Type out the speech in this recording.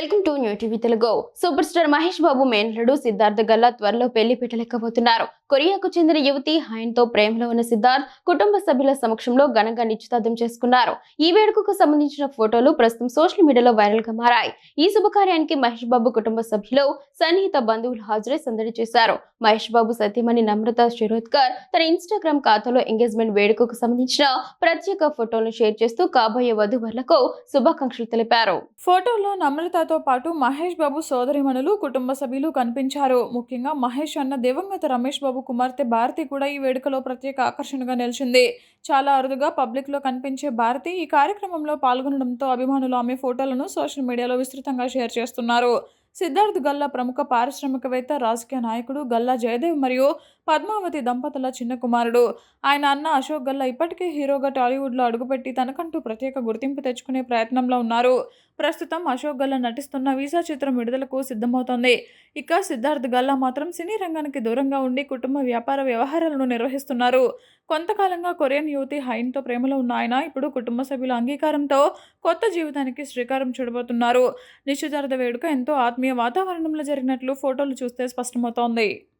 Welcome to new TV Telugu. Super star Mahesh Babu మేనల్లుడు సిద్ధార్థ్ గల్లా త్వరలో పెళ్లి పెట్టలేకపోతున్నారు. కొరియాకు చెందిన యువతి హైన్తో ప్రేమలో ఉన్న సిద్ధార్థ్ కుటుంబ సభ్యుల సమక్షంలో ఘనంగా నిశ్చితార్థం చేసుకున్నారు. ఈ వేడుకకు సంబంధించిన ఫోటోలు ప్రస్తుతం సోషల్ మీడియాలో వైరల్ గా మారాయి. ఈ శుభకార్యానికి మహేష్ బాబు కుటుంబ సభ్యులు, సన్నిహిత బంధువులు హాజరై సందడి చేశారు. మహేష్ బాబు సతీమణి నమ్రత శిరోద్కర్ తన ఇన్స్టాగ్రామ్ ఖాతాలో ఎంగేజ్మెంట్ వేడుకకు సంబంధించిన ప్రత్యేక ఫోటోలను షేర్ చేస్తూ కాబోయే వధూవరులకు శుభాకాంక్షలు తెలిపారు. ఫోటోలో నమ్రతతో పాటు మహేష్ బాబు సోదరిమణులు, కుటుంబ సభ్యులు కనిపించారు. ముఖ్యంగా మహేష్ అన్న దివంగత రమేష్ బాబు కుమార్తె భారతి కూడా ఈ వేడుకలో ప్రత్యేక ఆకర్షణగా నిలిచింది. చాలా అరుదుగా పబ్లిక్ లో కనిపించే భారతి ఈ కార్యక్రమంలో పాల్గొనడంతో అభిమానులు ఆమె ఫోటోలను సోషల్ మీడియాలో విస్తృతంగా షేర్ చేస్తున్నారు. సిద్ధార్థ్ గల్లా ప్రముఖ పారిశ్రామికవేత్త, రాజకీయ నాయకుడు గల్లా జయదేవ్ మరియు పద్మావతి దంపతుల చిన్న కుమారుడు. ఆయన అన్న అశోక్ గల్లా ఇప్పటికే హీరోగా టాలీవుడ్లో అడుగుపెట్టి తనకంటూ ప్రత్యేక గుర్తింపు తెచ్చుకునే ప్రయత్నంలో ఉన్నారు. ప్రస్తుతం అశోక్ గల్లా నటిస్తున్న వీసా చిత్రం విడుదలకు సిద్ధమవుతోంది. ఇక సిద్ధార్థ్ గల్లా మాత్రం సినీ రంగానికి దూరంగా ఉండి కుటుంబ వ్యాపార వ్యవహారాలను నిర్వహిస్తున్నారు. కొంతకాలంగా కొరియన్ యువతి హైన్తో ప్రేమలో ఉన్న ఆయన ఇప్పుడు కుటుంబ సభ్యుల అంగీకారంతో కొత్త జీవితానికి శ్రీకారం చుడబోతున్నారు. నిశ్చితార్థ వేడుక ఎంతో ఆత్మీయ వాతావరణంలో జరిగినట్లు ఫోటోలు చూస్తే స్పష్టమవుతోంది.